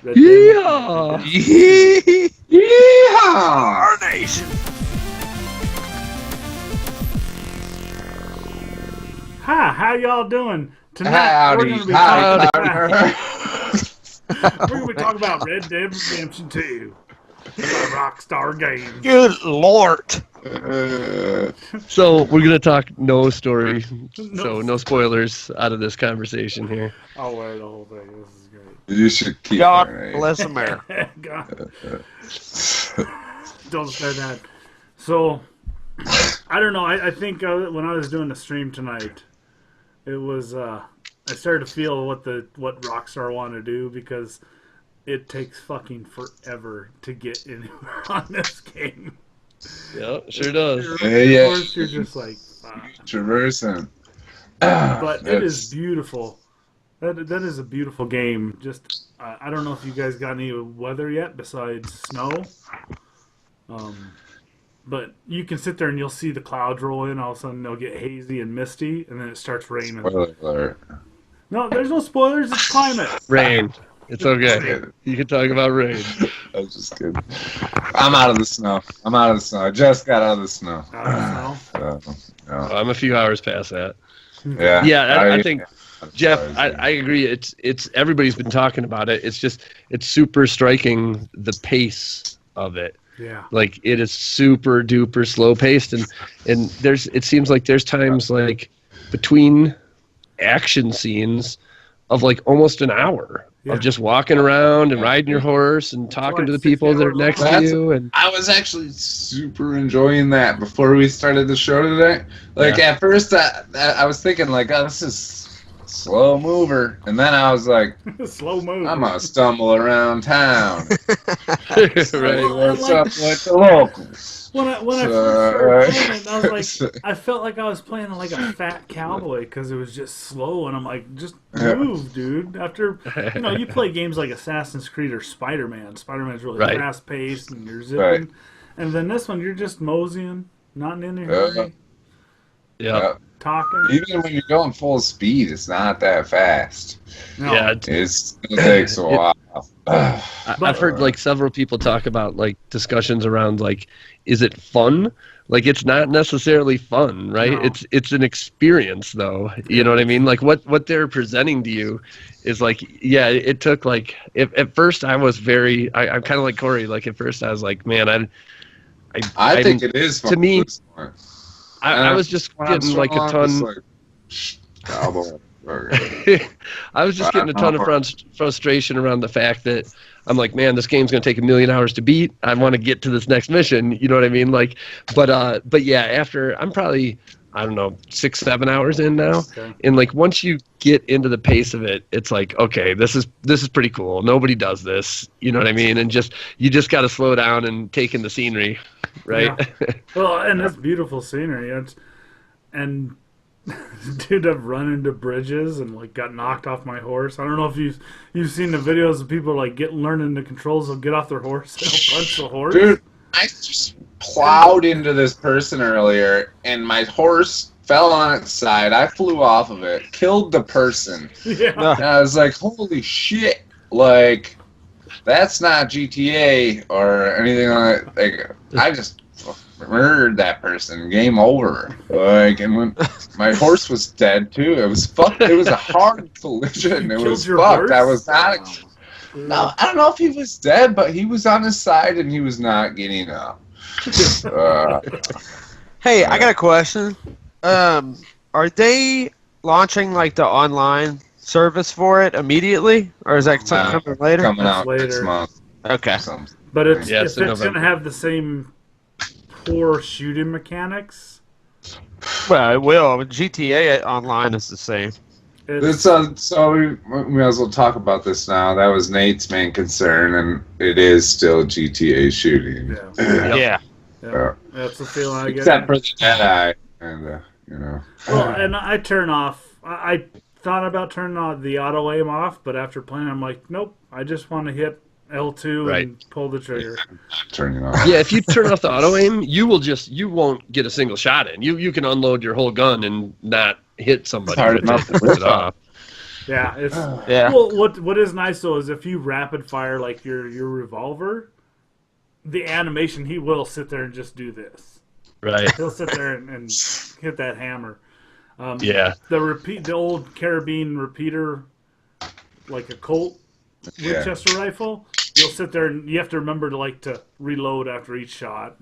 Yeehaw! Yeehaw! Our nation. Hi, how y'all doing? Tonight Howdy, we're gonna be howdy, talking about Red Dead Redemption 2, the Rockstar game. Good Lord. So we're gonna talk no story, No. so no spoilers out of this conversation here. I'll wear the whole thing. This is great. You should keep God it. bless America. God. Don't say that. So, I don't know. I think when I was doing the stream tonight, it was I started to feel what Rockstar want to do, because it takes fucking forever to get anywhere on this game. Yeah, sure does. Of Yeah. course, you're just like, Traversing. but it is beautiful. That is a beautiful game. Just I don't know if you guys got any weather yet besides snow. But you can sit there and you'll see the clouds roll in. All of a sudden they'll get hazy and misty, and then it starts raining. Spoiler alert. No, there's no spoilers. It's climate. Rain. It's okay. You can talk about rain. I was just kidding. I'm out of the snow. I just got out of the snow. I don't know. No. I'm a few hours past that. Yeah. Yeah, I think Jeff, I agree. It's everybody's been talking about it. It's super striking, the pace of it. Yeah. Like, it is super duper slow paced, and it seems like there's times like between action scenes of like almost an hour of just walking around and riding your horse and talking to the people that are next to you. And I was actually super enjoying that before we started the show today. Like, at first I was thinking like, oh, this is slow mover, and then I was like, slow move. I'm gonna stumble around town. right. What's up with the locals? When I first started playing it, I was like, I felt like I was playing like a fat cowboy, because it was just slow, and I'm like, just move, dude. After, you play games like Assassin's Creed or Spider-Man. Spider-Man's really fast paced, and you're zipping, and then this one you're just moseying, not in any hurry. Talking. Even when you're going full speed, it's not that fast. No. Yeah, it takes a while. I've heard like several people talk about like discussions around like, is it fun? Like, it's not necessarily fun, right? No. It's an experience, though. You know what I mean? Like, what they're presenting to you is like, yeah, it took like, at first I was I'm kind of like Corey. Like, at first I was like, man, I think it is fun. To me, I was just getting like a ton. I was just getting a ton of frustration around the fact that I'm like, man, this game's gonna take 1,000,000 hours to beat. I want to get to this next mission. You know what I mean? Like, but yeah, after I'm probably, I don't know, 6-7 hours in now, and like once you get into the pace of it, it's like, okay, this is pretty cool. Nobody does this. You know what I mean? And you just got to slow down and take in the scenery, right? Yeah. Well, and it's beautiful scenery. And dude, I've run into bridges and like got knocked off my horse. I don't know if you've seen the videos of people like learning the controls. They'll get off their horse, they'll punch the horse. Dude, I just plowed into this person earlier, and my horse fell on its side. I flew off of it, killed the person. Yeah. And I was like, holy shit! Like, that's not GTA or anything like that. Like, I just murdered that person. Game over. Like, and when my horse was dead too, it was fucked. It was a hard collision. It was fucked. Horse? I was not. No, I don't know if he was dead, but he was on his side and he was not getting up. Hey, I got a question. Are they launching like the online service for it immediately, or is that something coming later? Coming out later. next month. Okay. But if it's going to have the same poor shooting mechanics. Well, it will. GTA Online is the same. So we might as well talk about this now. That was Nate's main concern, and it is still GTA shooting. Yeah. That's the feeling I get. Except for the Jedi, and Well, and I turn off. I thought about turning the auto aim off, but after playing, I'm like, nope. I just want to hit L2 and pull the trigger. Turning off. Yeah, if you turn off the auto aim, you won't get a single shot in. You can unload your whole gun and not hit somebody. Hard enough to rip it off. Yeah, it's Yeah. Well, what is nice though is if you rapid fire like your revolver, the animation he will sit there and just do this. Right. He'll sit there and hit that hammer. Yeah. The old carabine repeater, like a Colt Winchester rifle. You'll sit there and you have to remember to reload after each shot.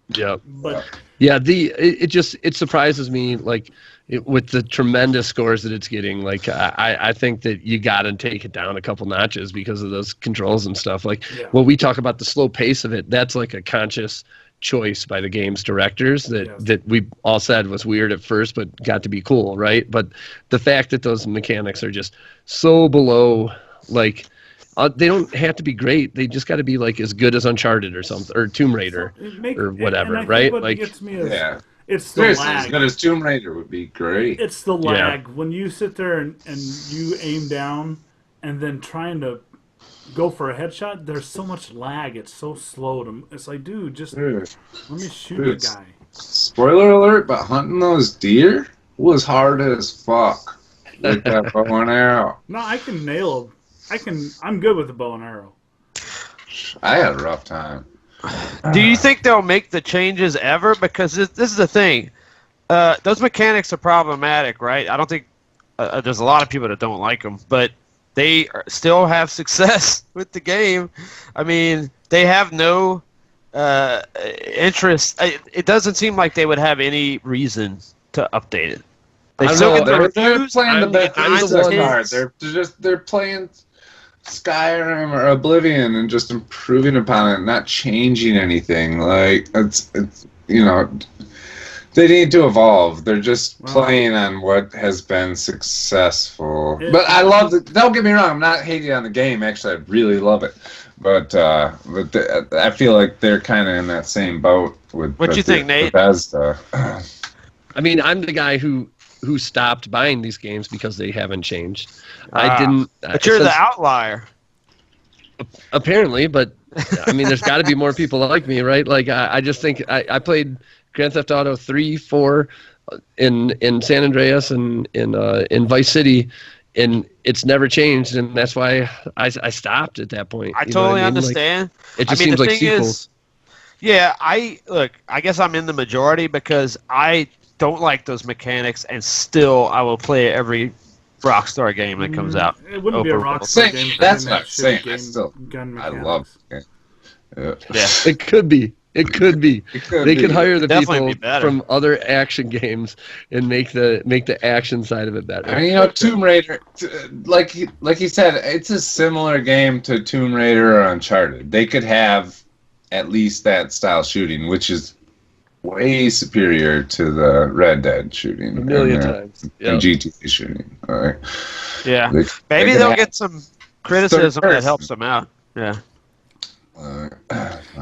Yeah. But it surprises me with the tremendous scores that it's getting. Like I think that you got to take it down a couple notches because of those controls and stuff. Like when we talk about the slow pace of it, that's like a conscious choice by the game's directors that we all said was weird at first, but got to be cool, right? But the fact that those mechanics are just so below, they don't have to be great. They just got to be as good as Uncharted or something, or Tomb Raider or whatever, right? What gets me is, it's the Seriously, lag. as good as Tomb Raider would be great. It's the lag. When you sit there and you aim down and then trying to go for a headshot, there's so much lag. It's so slow. It's like, dude, just let me shoot the guy. Spoiler alert, but hunting those deer was hard as fuck with that bow and arrow. No, I can nail them. I'm good with the bow and arrow. I had a rough time. Do you think they'll make the changes ever? Because this is the thing. Those mechanics are problematic, right? I don't think there's a lot of people that don't like them, but they still have success with the game. I mean, they have no interest. It doesn't seem like they would have any reason to update it. They still get the reviews. They're playing the best They're playing Skyrim or Oblivion and just improving upon it, not changing anything. It's they need to evolve. They're just playing on what has been successful. But I love it. Don't get me wrong. I'm not hating on the game. Actually, I really love it. But I feel like they're kind of in that same boat with. What you think, Nate? Bethesda. I mean, I'm the guy who stopped buying these games because they haven't changed. I didn't. But you're the outlier. Apparently, but I mean, there's got to be more people like me, right? I just think I played Grand Theft Auto 3, 4 in San Andreas and in Vice City, and it's never changed, and that's why I stopped at that point. I totally understand. It just seems like sequels. I guess I'm in the majority because I don't like those mechanics, and still I will play every Rockstar game that comes out. It wouldn't be a Rockstar game. That's what I'm saying. I love it. Yeah. It could be. They could hire the Definitely people from other action games and make the action side of it better. I mean, Tomb Raider, like you said, it's a similar game to Tomb Raider or Uncharted. They could have at least that style shooting, which is way superior to the Red Dead shooting. A million times. And GTA shooting. Right? Yeah. Maybe they'll get some criticism that helps them out. Yeah.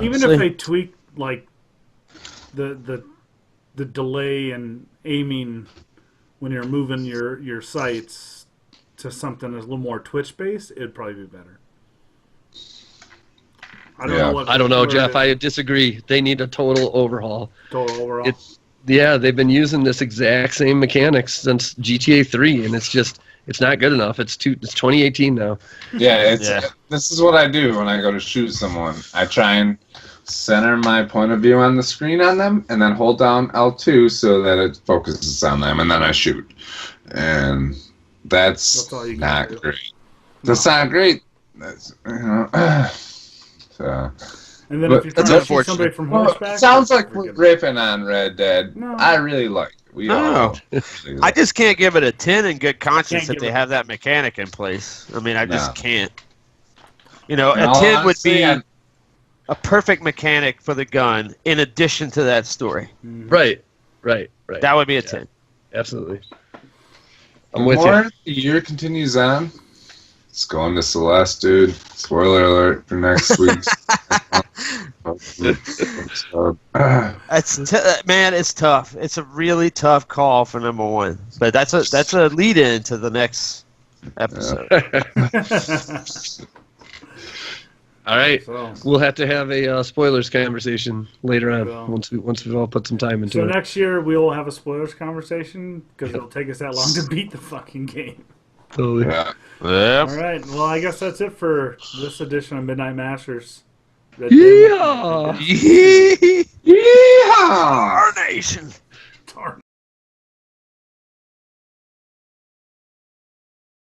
Even if they tweak the delay and aiming when you're moving your sights to something that's a little more Twitch based, it'd probably be better. I don't know, Jeff. I disagree. They need a total overhaul. They've been using this exact same mechanics since GTA 3, and it's not good enough. It's 2018 now. This is what I do when I go to shoot someone. I try and center my point of view on the screen on them, and then hold down L2 so that it focuses on them, and then I shoot. And that's not great. That's not great. And then if you're trying to shoot somebody from horseback, sounds like we're ripping on Red Dead. No. I really like it. I just can't give it a 10 in good conscience if they have that mechanic in place. I mean, I just can't. A 10 would be a perfect mechanic for the gun in addition to that story. Right. That would be a 10. Absolutely. I'm with you. The year continues on. It's going to Celeste, dude. Spoiler alert for next week's. It's tough. It's a really tough call for number one. But that's a lead in to the next episode. All right, we'll have to have a spoilers conversation later on once we've all put some time into it. So next year we will have a spoilers conversation because it'll take us that long to beat the fucking game. Totally. Yeah. Yeah. All right. Well, I guess that's it for this edition of Midnight Masters. Yeah. Yeehaw! Our nation.